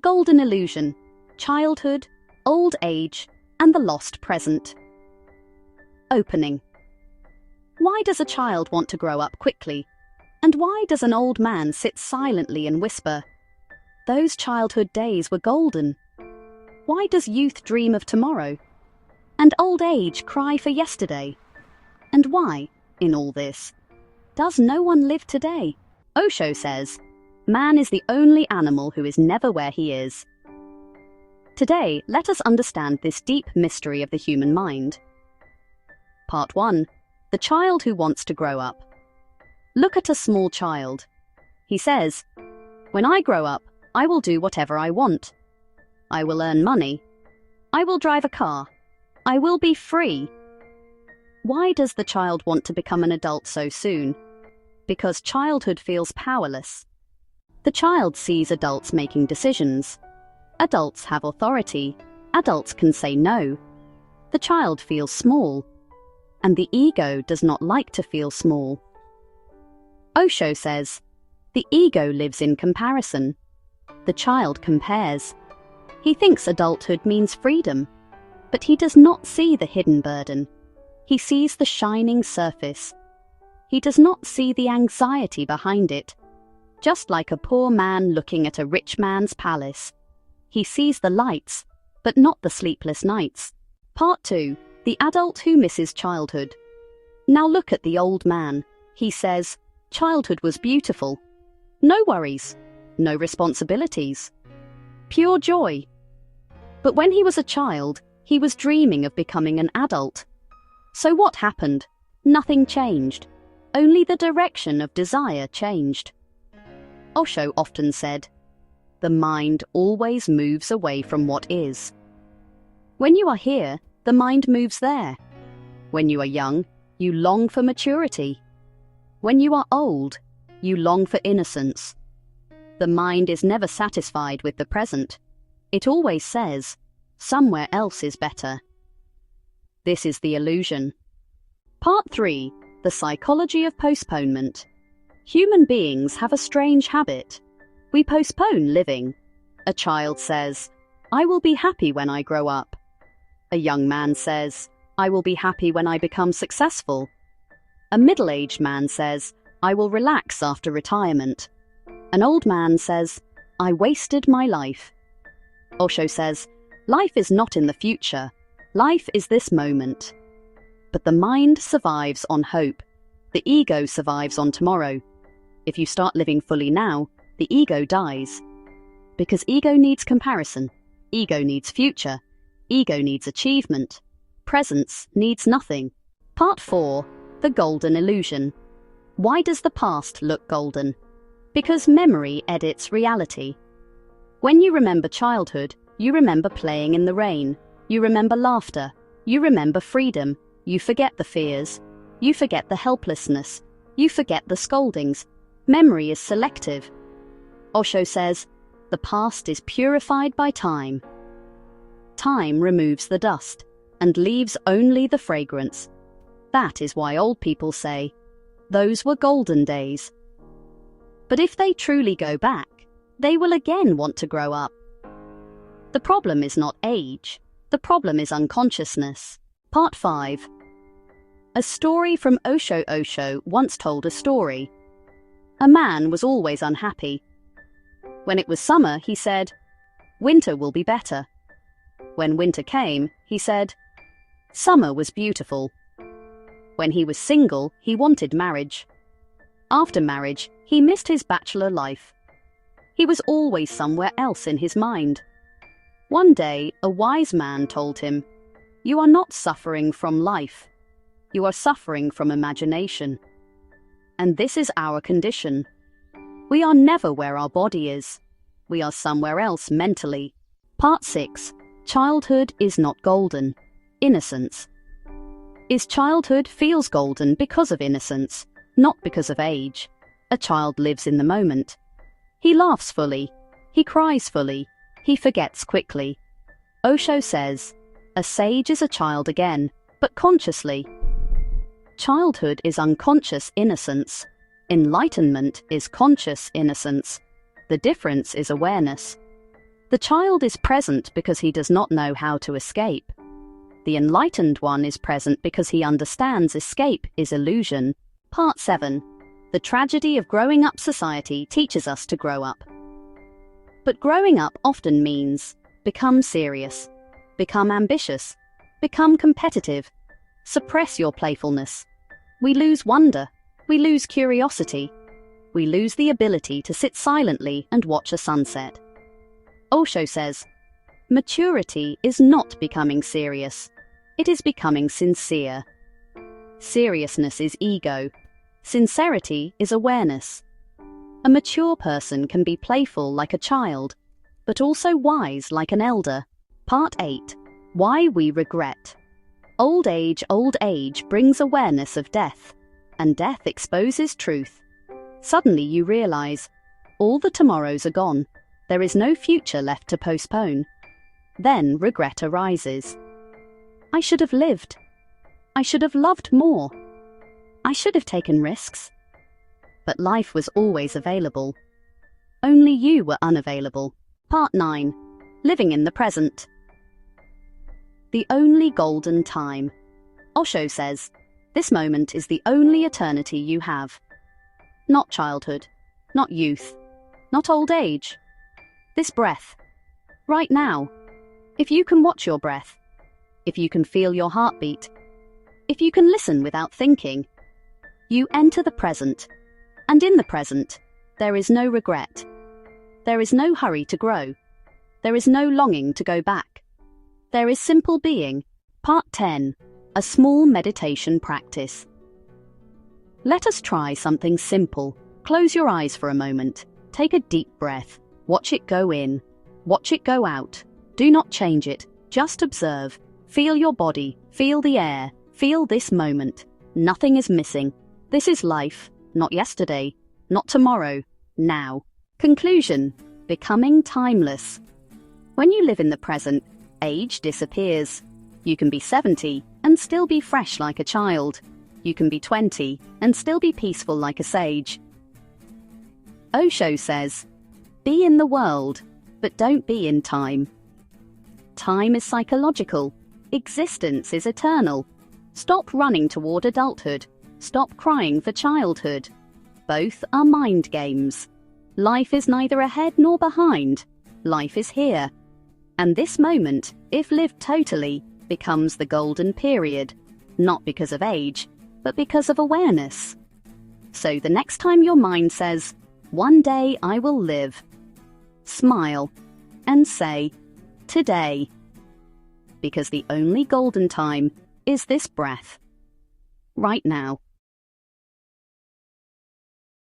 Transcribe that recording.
golden illusion, childhood, old age, and the lost present. Opening. Why does a child want to grow up quickly? And why does an old man sit silently and whisper, "Those childhood days were golden"? Why does youth dream of tomorrow? And old age cry for yesterday? And why, in all this, does no one live today? Osho says, man is the only animal who is never where he is. Today, let us understand this deep mystery of the human mind. Part 1. The child who wants to grow up. Look at a small child. He says, "When I grow up, I will do whatever I want. I will earn money. I will drive a car. I will be free." Why does the child want to become an adult so soon? Because childhood feels powerless. The child sees adults making decisions. Adults have authority. Adults can say no. The child feels small. And the ego does not like to feel small. Osho says, the ego lives in comparison. The child compares. He thinks adulthood means freedom, but he does not see the hidden burden. He sees the shining surface. He does not see the anxiety behind it. Just like a poor man looking at a rich man's palace, he sees the lights, but not the sleepless nights. Part 2. The adult who misses childhood. Now look at the old man. He says, childhood was beautiful. No worries, no responsibilities. Pure joy. But when he was a child, he was dreaming of becoming an adult. So what happened? Nothing changed. Only the direction of desire changed. Osho often said, the mind always moves away from what is. When you are here, the mind moves there. When you are young, you long for maturity. When you are old, you long for innocence. The mind is never satisfied with the present. It always says, somewhere else is better. This is the illusion. Part 3. The psychology of postponement. Human beings have a strange habit. We postpone living. A child says, I will be happy when I grow up. A young man says, I will be happy when I become successful. A middle-aged man says, I will relax after retirement. An old man says, I wasted my life. Osho says, life is not in the future. Life is this moment. But the mind survives on hope. The ego survives on tomorrow. If you start living fully now, the ego dies. Because ego needs comparison. Ego needs future. Ego needs achievement. Presence needs nothing. Part 4. The golden illusion. Why does the past look golden? Because memory edits reality. When you remember childhood, you remember playing in the rain. You remember laughter. You remember freedom. You forget the fears. You forget the helplessness. You forget the scoldings. Memory is selective. Osho says, the past is purified by time. Time removes the dust and leaves only the fragrance. That is why old people say, those were golden days. But if they truly go back, they will again want to grow up. The problem is not age. The problem is unconsciousness. Part 5. A story from Osho. Osho once told a story. A man was always unhappy. When it was summer, he said, winter will be better. When winter came, he said, summer was beautiful. When he was single, he wanted marriage. After marriage, he missed his bachelor life. He was always somewhere else in his mind. One day, a wise man told him, you are not suffering from life. You are suffering from imagination. And this is our condition. We are never where our body is. We are somewhere else mentally. Part 6. Childhood is not golden. Innocence. Is childhood feels golden because of innocence, not because of age. A child lives in the moment. He laughs fully. He cries fully. He forgets quickly. Osho says, a sage is a child again, but consciously. Childhood is unconscious innocence. Enlightenment is conscious innocence. The difference is awareness. The child is present because he does not know how to escape. The enlightened one is present because he understands escape is illusion. Part 7. The tragedy of growing up. Society teaches us to grow up. But growing up often means become serious, become ambitious, become competitive, suppress your playfulness. We lose wonder, we lose curiosity, we lose the ability to sit silently and watch a sunset. Osho says, maturity is not becoming serious, it is becoming sincere. Seriousness is ego, sincerity is awareness. A mature person can be playful like a child, but also wise like an elder. Part 8. Why we regret. Old age brings awareness of death, and death exposes truth. Suddenly you realize, all the tomorrows are gone, there is no future left to postpone. Then regret arises. I should have lived. I should have loved more. I should have taken risks. But life was always available. Only you were unavailable. Part 9. Living in the present. The only golden time. Osho says, this moment is the only eternity you have. Not childhood, not youth, not old age. This breath. Right now. If you can watch your breath, if you can feel your heartbeat, if you can listen without thinking, you enter the present. And in the present, there is no regret. There is no hurry to grow. There is no longing to go back. There is simple being. Part 10. A small meditation practice. Let us try something simple. Close your eyes for a moment. Take a deep breath. Watch it go in. Watch it go out. Do not change it. Just observe. Feel your body. Feel the air. Feel this moment. Nothing is missing. This is life. Not yesterday. Not tomorrow. Now. Conclusion. Becoming timeless. When you live in the present, age disappears. You can be 70 and still be fresh like a child. You can be 20 and still be peaceful like a sage. Osho says, be in the world, but don't be in time. Time is psychological. Existence is eternal. Stop running toward adulthood. Stop crying for childhood. Both are mind games. Life is neither ahead nor behind. Life is here. And this moment, if lived totally, becomes the golden period, not because of age, but because of awareness. So the next time your mind says, one day I will live, smile and say, today. Because the only golden time is this breath, right now.